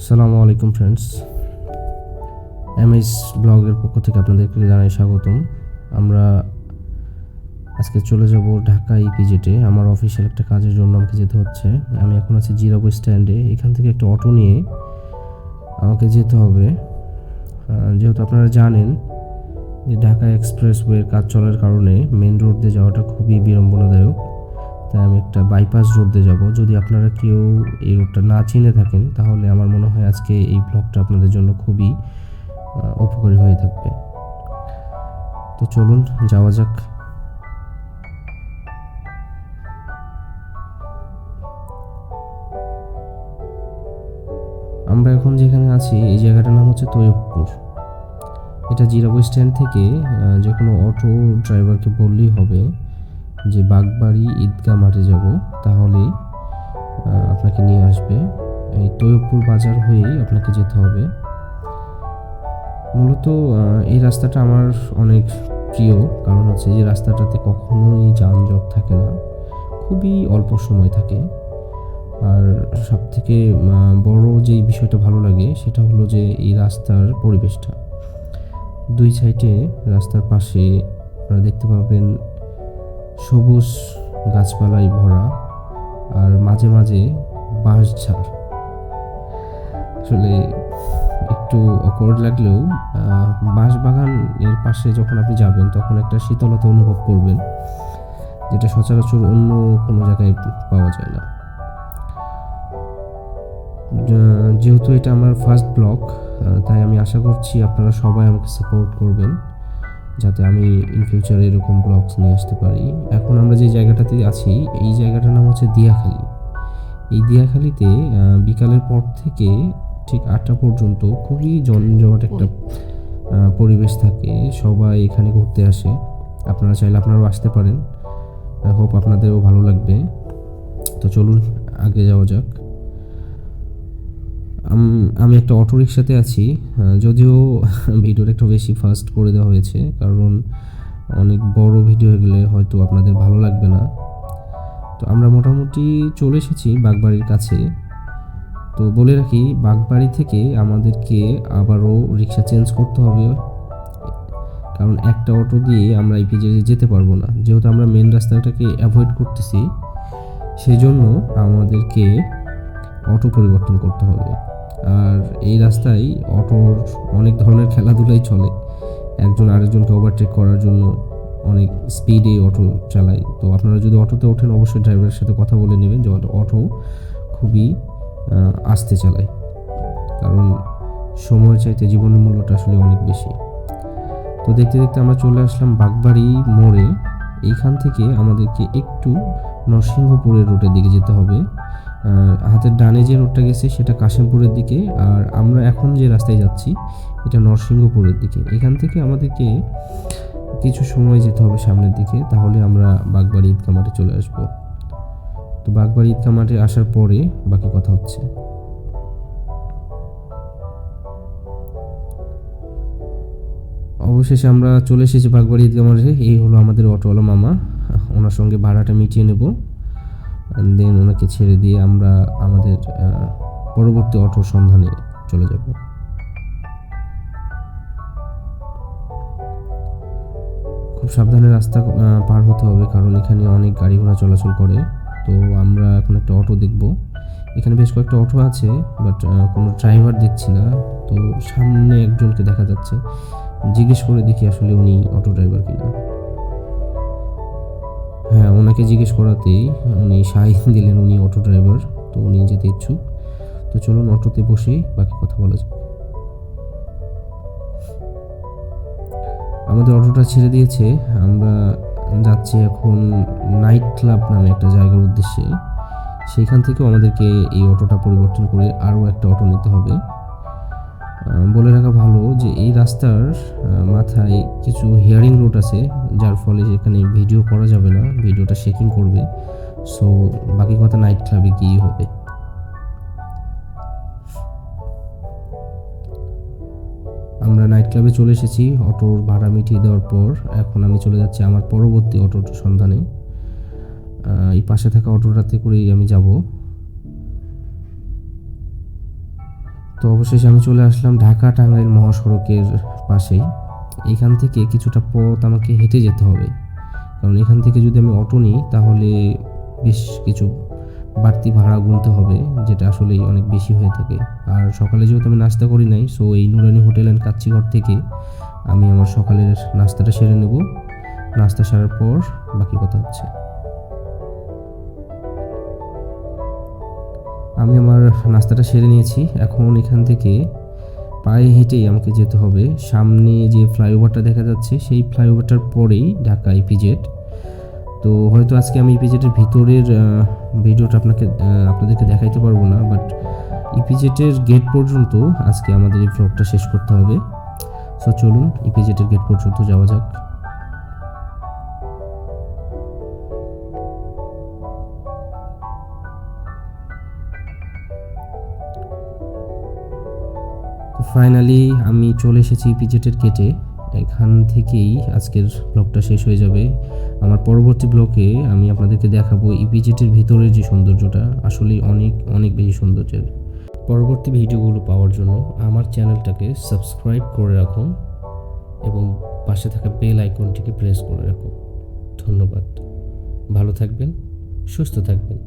আসসালামু আলাইকুম friends, MS ব্লগের পক্ষ থেকে আপনাদেরকে জানাই স্বাগতম। আমরা আজকে চলে যাব ঢাকা ইপিজেটে। আমার অফিসিয়াল একটা কাজের জন্য আমাকে যেতে হচ্ছে। আমি এখন আছি জিরাবো স্ট্যান্ডে। এখান থেকে একটা অটো নিয়ে আমাকে যেতে হবে। যেহেতু আপনারা জানেন যে ঢাকা এক্সপ্রেসওয়ের কাজ চলার কারণে মেন রোড দিয়ে যাওয়াটা খুবই বিড়ম্বনাদায়ক, তাই আমি একটা বাইপাস রোড দিয়ে যাব। যদি আপনারা কেউ এই রোডটা না চিনে থাকেন তাহলে আমার মনে হয় আজকে এই ব্লগটা আপনাদের জন্য খুবই উপকারী হয়ে থাকবে। তো চলুন যাওয়া যাক। আমরা এখন যেখানে আছি এই জায়গাটার নাম হচ্ছে তৈয়বপুর। এটা জিরাবো স্ট্যান্ড থেকে যে কোনো অটো ড্রাইভারকে বললেই হবে যে বাগবাড়ি ঈদগাহ মাঠে যাব, তাহলেই আপনাকে নিয়ে আসবে। এই তৈয়বপুর বাজার হয়েই আপনাকে যেতে হবে। মূলত এই রাস্তাটা আমার অনেক প্রিয়, কারণ হচ্ছে যে রাস্তাটাতে কখনোই যানজট থাকে না, খুবই অল্প সময় থাকে। আর সবথেকে বড় যেই বিষয়টা ভালো লাগে সেটা হলো যে এই রাস্তার পরিবেশটা। দুই সাইডে রাস্তার পাশে আপনারা দেখতে পাবেন সবুজ গাছপালায় ভরা, আর মাঝে মাঝে বাঁশঝাড়। আসলে একটু অকওয়ার্ড লাগলেও বাঁশ বাগানের পাশে যখন আপনি যাবেন তখন একটা শীতলতা অনুভব করবেন, যেটা সচরাচর অন্য কোনো জায়গায় পাওয়া যায় না। যেহেতু এটা আমার ফার্স্ট ব্লগ, তাই আমি আশা করছি আপনারা সবাই আমাকে সাপোর্ট করবেন যাতে আমি ইন ফিউচারে এরকম ব্লগস নিয়ে আসতে পারি। এখন আমরা যে জায়গাটাতে আছি এই জায়গাটার নাম হচ্ছে দিয়াখালী। এই দিয়াখালীতে বিকালের পর থেকে ঠিক 8টা পর্যন্ত খুবই জমজমাট একটা পরিবেশ থাকে। সবাই এখানে ঘুরতে আসে। আপনারা চাইলে আপনারাও আসতে পারেন। আই হোপ আপনাদেরও ভালো লাগবে। তো চলুন আগে যাওয়া যাক। আমি একটা অটো রিক্সাতে আছি, যদিও ভিডিওটা একটু বেশি ফাস্ট করে দেওয়া হয়েছে, কারণ অনেক বড় ভিডিও হয়ে গেলে হয়তো আপনাদের ভালো লাগবে না। তো আমরা মোটামুটি চলে এসেছি বাগবাড়ির কাছে। তো বলে রাখি, বাগবাড়ি থেকে আমাদেরকে আবারও রিক্সা চেঞ্জ করতে হবে, কারণ একটা অটো দিয়ে আমরা ইপিজে যেতে পারবো না। যেহেতু আমরা মেন রাস্তাটাকে অ্যাভয়েড করতেছি, সেই জন্য আমাদেরকে অটো পরিবর্তন করতে হবে। আর এই রাস্তায় অটোর অনেক ধরনের খেলাধুলাই চলে। একজন আরেকজনকে ওভারটেক করার জন্য অনেক স্পিডে অটো চালায়। তো আপনারা যদি অটোতে ওঠেন অবশ্যই ড্রাইভারের সাথে কথা বলে নেবেন যে অটো খুবই আস্তে চালায়, কারণ সময়ের চাইতে জীবনের মূল্যটা আসলে অনেক বেশি। তো দেখতে দেখতে আমরা চলে আসলাম বাগবাড়ি মোড়ে। এইখান থেকে আমাদেরকে একটু নরসিংহপুরের রোডের দিকে যেতে হবে। হাতের ডানে যে রোডটা গেছে সেটা কাশিমপুরের দিকে, আর আমরা এখন যে রাস্তায় যাচ্ছি এটা নরসিংহপুরের দিকে। এখান থেকে আমাদেরকে কিছু সময় যেতে হবে সামনের দিকে, তাহলে আমরা বাগবাড়ি ঈদগাহ মাঠে চলে আসব। তো বাগবাড়ি ঈদগাহ মাঠে আসার পরে বাকি কথা হচ্ছে। অবশেষে আমরা চলে এসেছি বাগবাড়ি ঈদগাহ মাঠে। এই হলো আমাদের অটোওয়ালা মামা, ওনার সঙ্গে ভাড়াটা মিটিয়ে নেব, দেন ওনাকে ছেড়ে দিয়ে আমরা আমাদের পরবর্তী অটোর সন্ধানে চলে যাব। খুব সাবধানে রাস্তা পার হতে হবে, কারণ এখানে অনেক গাড়ি ঘোড়া চলাচল করে। তো আমরা এখন একটা অটো দেখব। এখানে বেশ কয়েকটা অটো আছে, বাট কোনো ড্রাইভার দেখছি না। তো সামনে একজনকে দেখা যাচ্ছে, জিজ্ঞেস করে দেখি আসলে উনি অটো ড্রাইভার কিনা। হ্যাঁ, ওনাকে জিজ্ঞেস করাতেই উনি সাইন দিলেন উনি অটো ড্রাইভার। তো উনি যেতে ইচ্ছুক। তো চলুন অটোতে বসেই বাকি কথা বলা যাক। আমাদের অটোটা ছেড়ে দিয়েছে, আমরা যাচ্ছি এখন নাইট ক্লাব নামে একটা জায়গার উদ্দেশ্যে। সেইখান থেকেও আমাদেরকে এই অটোটা পরিবর্তন করে আরও একটা অটো নিতে হবে। বলে রাখা ভালো যে এই রাস্তার মাথায় কিছু হিয়ারিং রোড আছে, যার ফলে এখানে ভিডিও করা যাবে না, ভিডিওটা শেকিং করবে। সো বাকি কথা নাইট ক্লাবে গিয়েই হবে। আমরা নাইট ক্লাবে চলে এসেছি অটোর ভাড়া মিটিয়ে দেওয়ার পর। এখন আমি চলে যাচ্ছি আমার পরবর্তী অটোর সন্ধানে। এই পাশে থাকা অটোটাতে করেই আমি যাব। তো অবশেষে আমি চলে আসলাম ঢাকা টাঙ্গাইল মহাসড়কের পাশেই। এখান থেকে কিছুটা পথ আমাকে হেঁটে যেতে হবে, কারণ এখান থেকে যদি আমি অটো নিই তাহলে বেশ কিছু বাড়তি ভাড়া গুনতে হবে, যেটা আসলেই অনেক বেশি হয়ে থাকে। আর সকালে যেহেতু আমি নাস্তা করি নাই, সো এই নুরানি হোটেল অ্যান্ড কাচ্চিঘর থেকে আমি আমার সকালের নাস্তাটা সেরে নেব। নাস্তা সারার পর বাকি কথা হচ্ছে। আমি আমার নাস্তাটা সেরে নিয়েছি। এখন এখান থেকে পায়ে হেঁটেই আমাকে যেতে হবে। সামনে যে ফ্লাইওভারটা দেখা যাচ্ছে সেই ফ্লাইওভারটার পরেই ঢাকা ইপিজেড। তো হয়তো আজকে আমি ইপিজেডের ভিতরের ভিডিওটা আপনাদেরকে দেখাইতে পারবো না, বাট ইপিজেডের গেট পর্যন্ত আজকে আমাদের এই ভ্লগটা শেষ করতে হবে। সো চলুন ইপিজেডের গেট পর্যন্ত যাওয়া যাক। তো ফাইনালি আমি চলে এসেছি ইপিজেডের গেটে। এখান থেকেই আজকের ব্লগটা শেষ হয়ে যাবে। আমার পরবর্তী ব্লগে আমি আপনাদেরকে দেখাবো ইপিজেডের ভিতরের যে সৌন্দর্যটা, আসলেই অনেক অনেক বেশি সৌন্দর্যের। পরবর্তী ভিডিওগুলো পাওয়ার জন্য আমার চ্যানেলটাকে সাবস্ক্রাইব করে রাখুন এবং পাশে থাকা বেল আইকনটিকে প্রেস করে রাখুন। ধন্যবাদ। ভালো থাকবেন, সুস্থ থাকবেন।